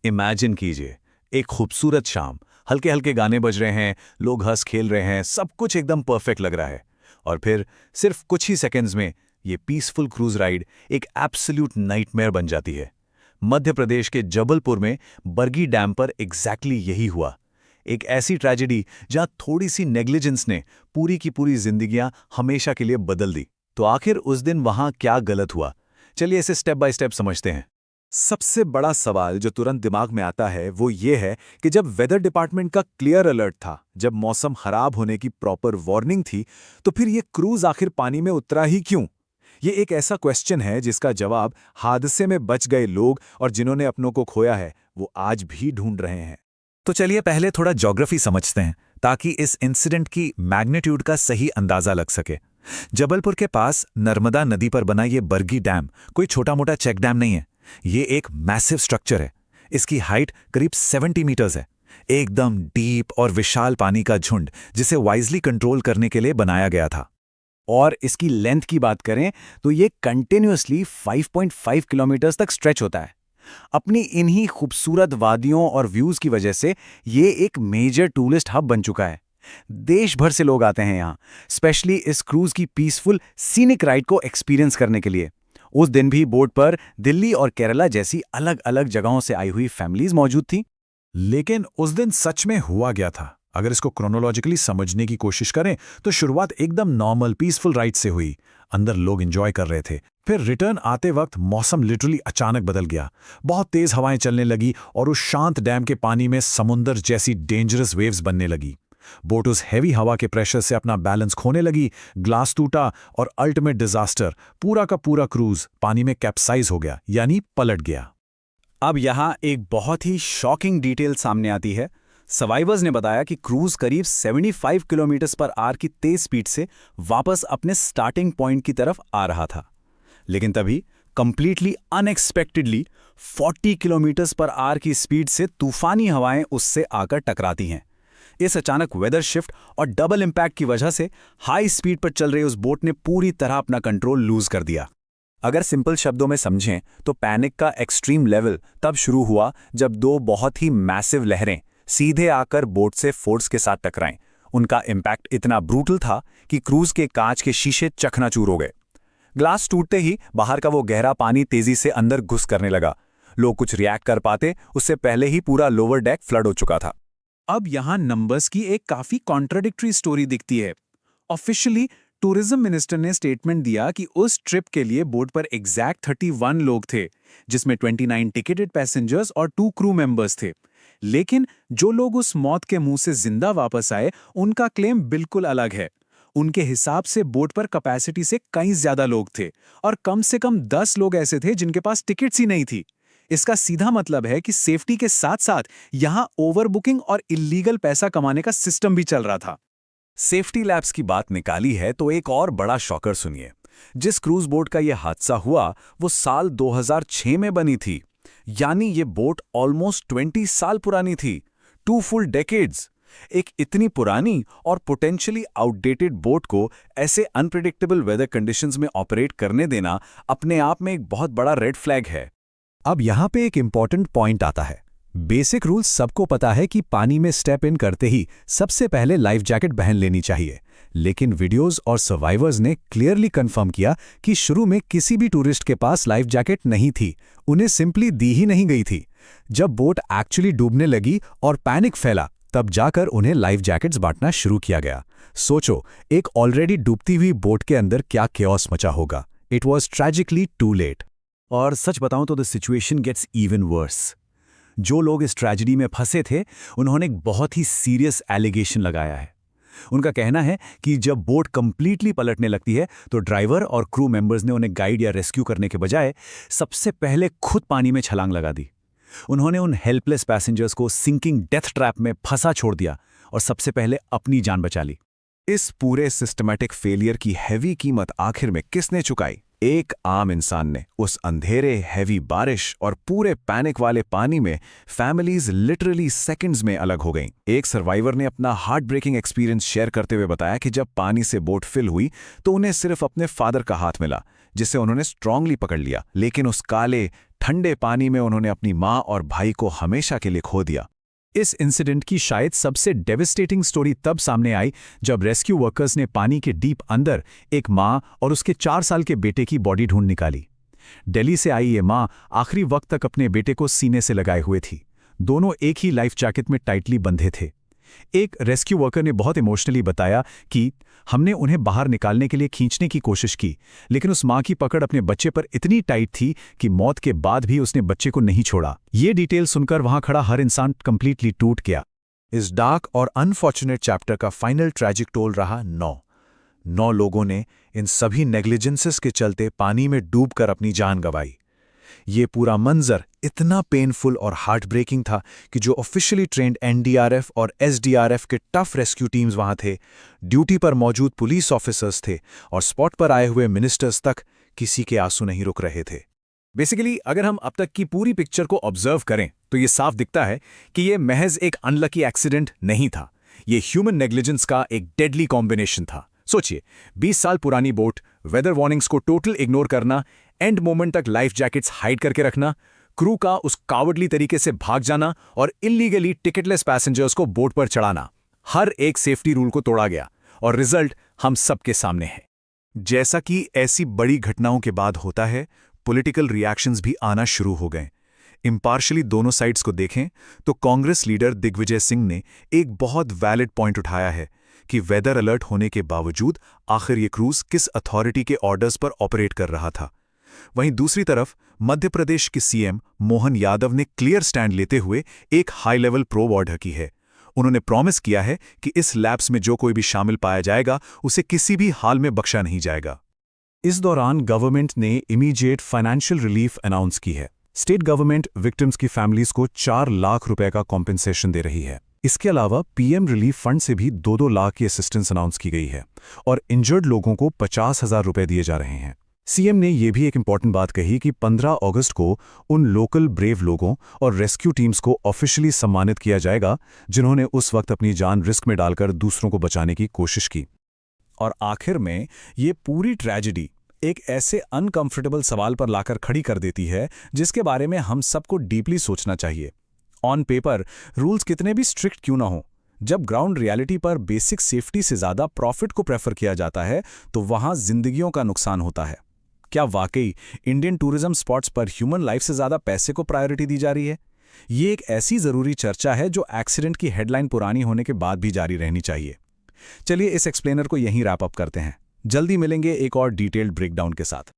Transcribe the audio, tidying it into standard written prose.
Imagine कीजिए, एक खूबसूरत शाम, हल्के हल्के गाने बज रहे हैं, लोग हंस खेल रहे हैं, सब कुछ एकदम परफेक्ट लग रहा है। और फिर सिर्फ कुछ ही सेकंड्स में ये पीसफुल क्रूज राइड एक एब्सोल्यूट नाइटमेयर बन जाती है। मध्य प्रदेश के जबलपुर में बरगी डैम पर एग्जैक्टली यही हुआ। एक ऐसी ट्रेजेडी जहां थोड़ी सी नेग्लिजेंस ने पूरी की पूरी जिंदगियां हमेशा के लिए बदल दी। तो आखिर उस दिन वहां क्या गलत हुआ, चलिए इसे स्टेप बाय स्टेप समझते हैं। सबसे बड़ा सवाल जो तुरंत दिमाग में आता है वो ये है कि जब वेदर डिपार्टमेंट का क्लियर अलर्ट था, जब मौसम खराब होने की प्रॉपर वार्निंग थी, तो फिर ये क्रूज आखिर पानी में उतरा ही क्यों? ये एक ऐसा क्वेश्चन है जिसका जवाब हादसे में बच गए लोग और जिन्होंने अपनों को खोया है वो आज भी ढूंढ रहे हैं। तो चलिए पहले थोड़ा ज्योग्राफी समझते हैं ताकि इस इंसिडेंट की मैग्नीट्यूड का सही अंदाजा लग सके। जबलपुर के पास नर्मदा नदी पर बना ये बरगी डैम कोई छोटा मोटा चेक डैम नहीं है। ये एक मैसिव स्ट्रक्चर है। इसकी हाइट करीब 70 मीटर्स है। एकदम डीप और विशाल पानी का झुंड जिसे वाइजली कंट्रोल करने के लिए बनाया गया था। और इसकी लेंथ की बात करें तो ये कंटिन्यूअसली 5.5 किलोमीटर्स तक स्ट्रेच होता है। अपनी इन्हीं खूबसूरत वादियों और व्यूज की वजह से ये एक मेजर टूरिस्ट हब बन चुका है। देश भर से लोग आते हैं यहाँ, स्पेशली इस क्रूज की पीसफुल सीनिक राइड को एक्सपीरियंस करने के लिए। उस दिन भी बोट पर दिल्ली और केरला जैसी अलग अलग जगहों से आई हुई फैमिलीज मौजूद थीं। लेकिन उस दिन सच में हुआ क्या था? अगर इसको क्रोनोलॉजिकली समझने की कोशिश करें तो शुरुआत एकदम नॉर्मल पीसफुल राइड से हुई। अंदर लोग एंजॉय कर रहे थे। फिर रिटर्न आते वक्त मौसम लिटरली अचानक बदल गया। बहुत तेज हवाएं चलने लगी और उस शांत डैम के पानी में समुंदर जैसी डेंजरस वेव्स बनने लगी। बोट उस हैवी हवा के प्रेशर से अपना बैलेंस खोने लगी, ग्लास टूटा और अल्टीमेट डिजास्टर, पूरा का पूरा क्रूज पानी में कैप्साइज हो गया, यानी पलट गया। अब यहाँ एक बहुत ही शॉकिंग डिटेल सामने आती है। सर्वाइवर्स ने बताया कि क्रूज करीब 75 किलोमीटर पर आवर की तेज स्पीड से वापस अपने स्टार्टिंग पॉइंट की तरफ आ रहा था। लेकिन तभी completely unexpectedly 40 kilometre per hour की स्पीड से तूफानी हवाएं उससे आकर टकराती हैं। इस अचानक वेदर शिफ्ट और डबल इंपैक्ट की वजह से हाई स्पीड पर चल रही उस बोट ने पूरी तरह अपना कंट्रोल लूज कर दिया। अगर सिंपल शब्दों में समझें तो पैनिक का एक्सट्रीम लेवल तब शुरू हुआ जब दो बहुत ही मैसिव लहरें सीधे आकर बोट से फोर्स के साथ टकराएं। उनका इंपैक्ट इतना ब्रूटल था कि क्रूज के कांच के शीशे चकनाचूर हो गए। ग्लास टूटते ही बाहर का वो गहरा पानी तेजी से अंदर घुस करने लगा। लोग कुछ रिएक्ट कर पाते उससे पहले ही पूरा लोअर डेक फ्लड हो चुका था। अब यहां नंबर्स की एक काफी कॉन्ट्राडिक्टरी स्टोरी दिखती है। ऑफिशियली टूरिज्म मिनिस्टर ने स्टेटमेंट दिया कि उस ट्रिप के लिए बोट पर एग्जैक्ट 31 लोग थे, जिसमें 29 टिकटेड पैसेंजर्स और 2 क्रू मेंबर्स थे। लेकिन जो लोग उस मौत के मुंह से जिंदा वापस आए, उनका क्लेम बिल्कुल अलग है। उनके हिसाब से बोट पर कैपेसिटी से कई ज्यादा लोग थे और कम से कम 10 लोग ऐसे थे जिनके पास टिकट्स ही नहीं थी। इसका सीधा मतलब है कि सेफ्टी के साथ साथ यहां ओवरबुकिंग और इल्लीगल पैसा कमाने का सिस्टम भी चल रहा था। सेफ्टी लैब्स की बात निकाली है तो एक और बड़ा शॉकर सुनिए। जिस क्रूज बोट का यह हादसा हुआ वो साल 2006 में बनी थी, यानी ये बोट ऑलमोस्ट 20 साल पुरानी थी। 2 फुल डेकेड्स। एक इतनी पुरानी और पोटेंशियली आउटडेटेड बोट को ऐसे अनप्रेडिक्टेबल वेदर कंडीशंस में ऑपरेट करने देना अपने आप में एक बहुत बड़ा रेड फ्लैग है। अब यहां पे एक इंपॉर्टेंट पॉइंट आता है। बेसिक रूल सबको पता है कि पानी में स्टेप इन करते ही सबसे पहले लाइफ जैकेट पहन लेनी चाहिए। लेकिन वीडियोस और सर्वाइवर्स ने क्लियरली कंफर्म किया कि शुरू में किसी भी टूरिस्ट के पास लाइफ जैकेट नहीं थी, उन्हें सिंपली दी ही नहीं गई थी। जब बोट एक्चुअली डूबने लगी और पैनिक फैला, तब जाकर उन्हें लाइफ जैकेट्स बांटना शुरू किया गया। सोचो, एक ऑलरेडी डूबती हुई बोट के अंदर क्या केओस मचा होगा। It was tragically too late. और सच बताऊं तो the situation gets even worse. जो लोग इस ट्रेजेडी में फंसे थे, उन्होंने एक बहुत ही सीरियस एलिगेशन लगाया है। उनका कहना है कि जब बोट कंप्लीटली पलटने लगती है तो ड्राइवर और क्रू मेंबर्स ने उन्हें गाइड या रेस्क्यू करने के बजाय सबसे पहले खुद पानी में छलांग लगा दी। उन्होंने उन हेल्पलेस पैसेंजर्स को सिंकिंग डेथ ट्रैप में फंसा छोड़ दिया और सबसे पहले अपनी जान बचा ली। इस पूरे सिस्टमैटिक फेलियर की हैवी कीमत आखिर में किसने चुकाई? एक आम इंसान ने। उस अंधेरे, हैवी बारिश और पूरे पैनिक वाले पानी में फैमिलीज लिटरली सेकंड्स में अलग हो गईं। एक सर्वाइवर ने अपना हार्ट ब्रेकिंग एक्सपीरियंस शेयर करते हुए बताया कि जब पानी से बोट फिल हुई तो उन्हें सिर्फ अपने फादर का हाथ मिला, जिसे उन्होंने स्ट्रांगली पकड़ लिया। लेकिन उस काले ठंडे पानी में उन्होंने अपनी माँ और भाई को हमेशा के लिए खो दिया। इस इंसिडेंट की शायद सबसे डेविस्टेटिंग स्टोरी तब सामने आई जब रेस्क्यू वर्कर्स ने पानी के डीप अंदर एक माँ और उसके 4 साल के बेटे की बॉडी ढूंढ निकाली। दिल्ली से आई ये माँ आखिरी वक्त तक अपने बेटे को सीने से लगाए हुए थी। दोनों एक ही लाइफ जैकेट में टाइटली बंधे थे। एक रेस्क्यू वर्कर ने बहुत इमोशनली बताया कि हमने उन्हें बाहर निकालने के लिए खींचने की कोशिश की, लेकिन उस माँ की पकड़ अपने बच्चे पर इतनी टाइट थी कि मौत के बाद भी उसने बच्चे को नहीं छोड़ा। ये डिटेल सुनकर वहां खड़ा हर इंसान कंप्लीटली टूट गया। इस डार्क और अनफॉर्चुनेट चैप्टर का फाइनल ट्रैजिक टोल रहा 9 लोगों ने इन सभी नेग्लिजेंसेस के चलते पानी में डूबकर अपनी जान गंवाई। ये पूरा मंजर इतना पेनफुल और हार्ट ब्रेकिंग था कि जो ऑफिशियली ट्रेंड एनडीआरएफ और एसडीआरएफ के टफ रेस्क्यू टीम्स वहां थे, ड्यूटी पर मौजूद पुलिस ऑफिसर्स थे और स्पॉट पर आए हुए मिनिस्टर्स तक, किसी के आंसू नहीं रुक रहे थे। बेसिकली अगर हम अब तक की पूरी पिक्चर को ऑब्जर्व करें तो ये साफ दिखता है कि ये महज एक अनलकी एक्सीडेंट नहीं था। ये ह्यूमन नेग्लिजेंस का एक डेडली कॉम्बिनेशन था। सोचिए, 20 साल पुरानी बोट, वेदर वार्निंग्स को टोटल इग्नोर करना, एंड मोमेंट तक लाइफ जैकेट्स हाइड करके रखना, क्रू का उस कावर्डली तरीके से भाग जाना और इल्लीगली टिकटलेस पैसेंजर्स को बोट पर चढ़ाना। हर एक सेफ्टी रूल को तोड़ा गया और रिजल्ट हम सबके सामने है। जैसा कि ऐसी बड़ी घटनाओं के बाद होता है, पॉलिटिकल रिएक्शंस भी आना शुरू हो गए। इम्पार्शियली दोनों साइड्स को देखें तो कांग्रेस लीडर दिग्विजय सिंह ने एक बहुत वैलिड पॉइंट उठाया है कि वेदर अलर्ट होने के बावजूद आखिर ये क्रूज किस अथॉरिटी के ऑर्डर्स पर ऑपरेट कर रहा था। वहीं दूसरी तरफ मध्य प्रदेश के सीएम मोहन यादव ने क्लियर स्टैंड लेते हुए एक हाई लेवल प्रोब ऑर्डर की है। उन्होंने प्रॉमिस किया है कि इस लैप्स में जो कोई भी शामिल पाया जाएगा उसे किसी भी हाल में बख्शा नहीं जाएगा। इस दौरान गवर्नमेंट ने इमीडिएट फाइनेंशियल रिलीफ अनाउंस की है। स्टेट गवर्नमेंट विक्टिम्स की फैमिलीज को 4 लाख रुपए का कॉम्पेंसेशन दे रही है। इसके अलावा पीएम रिलीफ फंड से भी 2-2 लाख की असिस्टेंस अनाउंस की गई है और इंजर्ड लोगों को 50,000 रुपए दिए जा रहे हैं। सीएम ने यह भी एक इंपॉर्टेंट बात कही कि 15 अगस्त को उन लोकल ब्रेव लोगों और रेस्क्यू टीम्स को ऑफिशियली सम्मानित किया जाएगा जिन्होंने उस वक्त अपनी जान रिस्क में डालकर दूसरों को बचाने की कोशिश की। और आखिर में ये पूरी ट्रेजेडी एक ऐसे अनकंफर्टेबल सवाल पर लाकर खड़ी कर देती है जिसके बारे में हम सबको डीपली सोचना चाहिए। ऑन पेपर रूल्स कितने भी स्ट्रिक्ट क्यों ना हो, जब ग्राउंड रियलिटी पर बेसिक सेफ्टी से ज्यादा प्रॉफिट को प्रेफर किया जाता है तो वहां जिंदगियों का नुकसान होता है। क्या वाकई इंडियन टूरिज्म स्पॉट्स पर ह्यूमन लाइफ से ज्यादा पैसे को प्रायोरिटी दी जा रही है? ये एक ऐसी जरूरी चर्चा है जो एक्सीडेंट की हेडलाइन पुरानी होने के बाद भी जारी रहनी चाहिए। चलिए इस एक्सप्लेनर को यहीं रैप अप करते हैं। जल्दी मिलेंगे एक और डिटेल्ड ब्रेकडाउन के साथ।